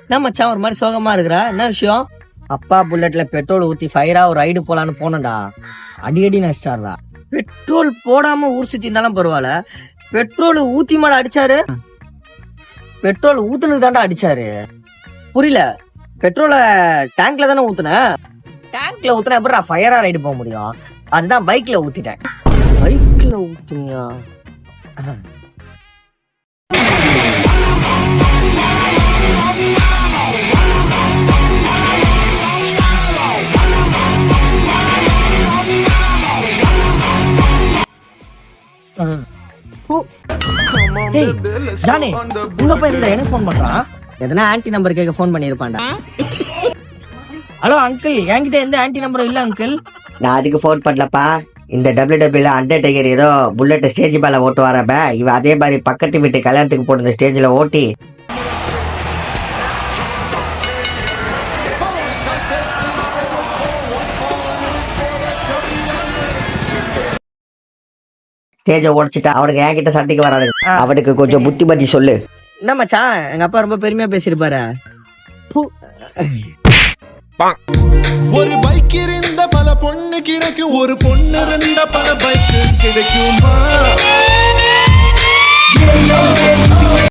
என்ன மச்சான் ஒரு மாதிரி சோகமா இருக்கிறா, என்ன விஷயம்? அப்பா புல்லட்ல பெட்ரோல் ஊத்தி ஃபயரா ஒரு ரைடு போலான்னு போனடா, அடி நடிச்சிட்டாரா. பெட்ரோல் போடாம ஊர் சுத்தி இருந்தாலும் பரவாயில்ல, பெட்ரோல் ஊத்தி மேல அடிச்சாரு. பெட்ரோல் ஊத்துனது தாண்டா அடிச்சாரு. புரியல, பெட்ரோலை டேங்க்ல தானே ஊத்துன, டேங்க்ல ஊத்துன அப்புறம் ஃபயரா ரைடு போக முடியும்? அதுதான் பைக்ல ஊத்திட்டேன். பைக்ல ஊத்துனியா? ஜானி, உங்க பையன் எனக்கு போன் பண்றான். எதனா ஆன்டி நம்பர் கேட்க போன் பண்ணிருப்பான்டா. ஹலோ அங்கிள், என்கிட்ட எந்த ஆன்டி நம்பரும் இல்ல அங்கிள். நான் அதுக்கு ஃபோன் பண்ணலப்பா. இந்த டபிள்யூ அண்டர்டேக்கர் ஏதோ புல்லட் ஸ்டேஜ் மேல ஓட்டு வரப்ப இவ அதே மாதிரி பக்கத்து வீட்டு கல்யாணத்துக்கு போட்டு இந்த ஸ்டேஜ்ல ஓட்டி ஸ்டேஜை உடைச்சிட்டா. அவனுக்கு என்கிட்ட சண்டைக்கு வராது. அவனுக்கு கொஞ்சம் புத்தி பத்தி சொல்லு. என்ன மச்சான், எங்க அப்பா ரொம்ப பெருமையா பேசிருப்பாரு. ஒரு பைக் இருந்த பல பொண்ணு கிடைக்கும், ஒரு பொண்ணு இருந்த பல பைக் கிடைக்குமா?